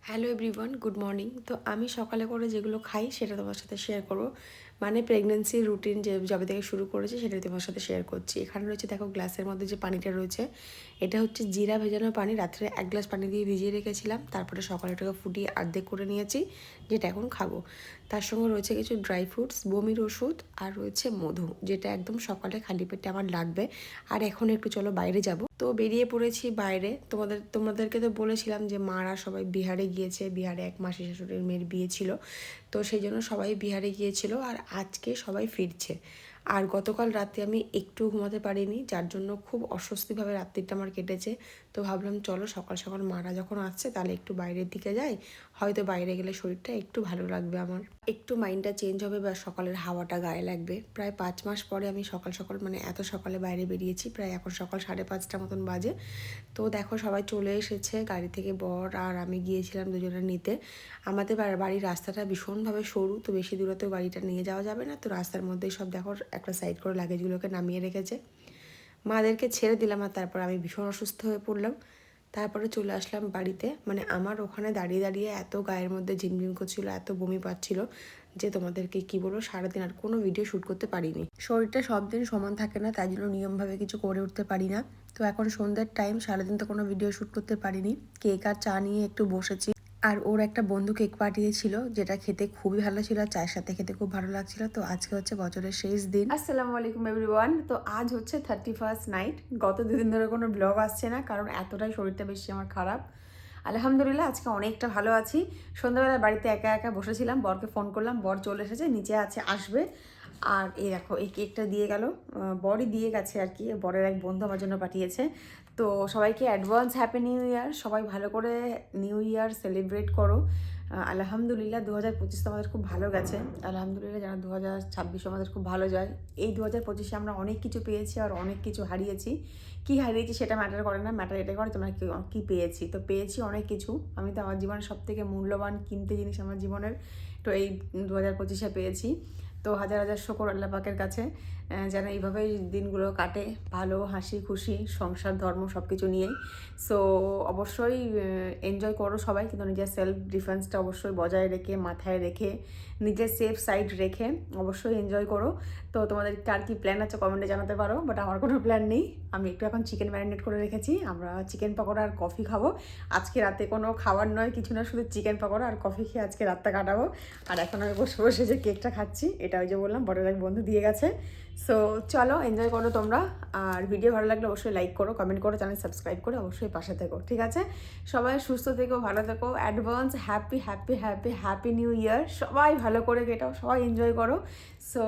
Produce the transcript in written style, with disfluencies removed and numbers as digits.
Hello everyone, good morning. তো আমি সকালে করে যেগুলো খাই সেটা তোমার সাথে শেয়ার করবো। মানে প্রেগনেন্সি রুটিন যে যবে থেকে শুরু করেছি সেটা তোমার সাথে শেয়ার করছি। এখানে রয়েছে, দেখো গ্লাসের মধ্যে যে পানিটা রয়েছে, এটা হচ্ছে জিরা ভেজানো পানি। রাত্রে 1 গ্লাস পানি দিয়ে ভিজিয়ে রেখেছিলাম, তারপরে সকালে ওটাকে ফুটিয়ে অর্ধেক করে নিয়েছি, যেটা এখন খাবো। তার সঙ্গে রয়েছে কিছু ড্রাই ফ্রুটস, বমির ওষুধ, আর রয়েছে মধু, যেটা একদম সকালে খালি পেটে আমার লাগবে। আর এখন একটু চলো বাইরে যাব। তো বেরিয়ে পড়েছি বাইরে। তোমাদেরকে তো বলেছিলাম যে মারা সবাই বিহারে গিয়েছে। বিহারে এক মাসি শাশুড়ির মেয়ের বিয়ে ছিল, তো সেই জন্য সবাই বিহারে গিয়েছিল। আর আজকে সবাই ফিরছে। আর গতকাল রাতে আমি একটু ঘুমাতে পারিনি, যার জন্য খুব অস্বস্তিভাবে রাত্রিটা আমার কেটেছে। তো ভাবলাম চলো সকাল সকাল মারা যখন আসছে তাহলে একটু বাইরের দিকে যাই, হয়তো বাইরে গেলে শরীরটা একটু ভালো লাগবে, আমার একটু মাইন্ডটা চেঞ্জ হবে বা সকালের হাওয়াটা গায়ে লাগবে। প্রায় 5 মাস পরে আমি সকাল সকাল মানে এত সকালে বাইরে বেরিয়েছি। প্রায় এখন সকাল 5:30 মতন বাজে। তো দেখো সবাই চলে এসেছে গাড়ি থেকে, বর আর আমি গিয়েছিলাম দুজনে নিতে। আমাদের বাড়ির রাস্তাটা ভীষণভাবে সরু, তো বেশি দূরে তো গাড়িটা নিয়ে যাওয়া যাবে না। তো রাস্তার মধ্যেই সব দেখো একটা সাইড করে লাগেজগুলোকে নামিয়ে রেখেছে। মাদেরকে ছেড়ে দিলাম, আর তারপর আমি ভীষণ অসুস্থ হয়ে পড়লাম। তারপরে চলে আসলাম বাড়িতে। মানে আমার ওখানে দাঁড়িয়ে দাঁড়িয়ে এত গায়ের মধ্যে ঝিমঝিম করছিল, এত বমি পাচ্ছিল যে তোমাদেরকে কি বলবো, সারাদিন আর কোনো ভিডিও শ্যুট করতে পারিনি। শরীরটা সব দিন সমান থাকে না, তাই জন্য নিয়মভাবে কিছু করে উঠতে পারি না। তো এখন সন্ধ্যের টাইম, সারাদিন তো কোনো ভিডিও শ্যুট করতে পারিনি। কেক আর চা নিয়ে একটু বসেছি। আর ওর একটা বন্ধু কেক পাঠিয়েছিল, যেটা খেতে খুবই ভালো ছিল, আর চায়ের সাথে খেতে খুব ভালো লাগছিল। তো আজকে হচ্ছে বছরের শেষ দিন। আসসালামু আলাইকুম এভরিওয়ান। তো আজ হচ্ছে 31st নাইট। গত 2 দিন ধরে কোনো ব্লগ আসছে না, কারণ এতটাই শরীরটা বেশি আমার খারাপ। আলহামদুলিল্লাহ আজকে অনেকটা ভালো আছি। সন্ধ্যাবেলা বাড়িতে একা একা বসেছিলাম, বরকে ফোন করলাম, বর চলে এসেছে, নিচে আছে, আসবে। আর এই দেখো এই কেকটা দিয়ে গেল, বরই দিয়ে গেছে আর কি, বরের এক বন্ধু আমার জন্য পাঠিয়েছে। তো সবাইকে অ্যাডভান্স হ্যাপি নিউ ইয়ার। সবাই ভালো করে নিউ ইয়ার সেলিব্রেট করো। আলহামদুলিল্লাহ 2025 তো আমাদের খুব ভালো গেছে। আলহামদুলিল্লাহ যেন 2026 আমাদের খুব ভালো যায়। এই 2025-এ আমরা অনেক কিছু পেয়েছি আর অনেক কিছু হারিয়েছি। কি হারিয়েছি সেটা ম্যাটার করে না, ম্যাটার এটা করে তোমরা কি পেয়েছি। তো পেয়েছি অনেক কিছু। আমি তো আমার জীবনের সবথেকে মূল্যবান কিনতে জিনিস আমার জীবনের, তো এই 2025-এ পেয়েছি। তো হাজার হাজার শুকর আল্লাহ পাকের কাছে, যেন এইভাবেই দিনগুলো কাটে, ভালো হাসি খুশি, সংসার ধর্ম সব কিছু নিয়েই। সো অবশ্যই এনজয় করো সবাই, কিন্তু নিজের সেলফ ডিফেন্সটা অবশ্যই বজায় রেখে, মাথায় রেখে, নিজের সেফ সাইড রেখে অবশ্যই এনজয় করো। তো তোমাদের কার কি প্ল্যান আছে কমেন্টে জানাতে পারো, বাট আমার কোনো প্ল্যান নেই। আমি একটু এখন চিকেন ম্যারিনেট করে রেখেছি, আমরা চিকেন পকোড়া আর কফি খাবো। আজকে রাতে কোনো খাবার নয়, কিছু না, শুধু চিকেন পকোড়া আর কফি খেয়ে আজকে রাতটা কাটাবো। আর এখন আমি বসে বসে যে কেকটা খাচ্ছি, এটা ওই যে বললাম বড়ের এক বন্ধু দিয়ে গেছে। সো চলো এনজয় করো তোমরা। আর ভিডিও ভালো লাগলে অবশ্যই লাইক করো, কমেন্ট করো, চ্যানেল সাবস্ক্রাইব করে অবশ্যই পাশে থেকো, ঠিক আছে? সবাই সুস্থ থেকো, ভালো থেকো। Advance happy happy happy happy new year. সবাই ভালো করে কেটাও, সবাই এনজয় করো। সো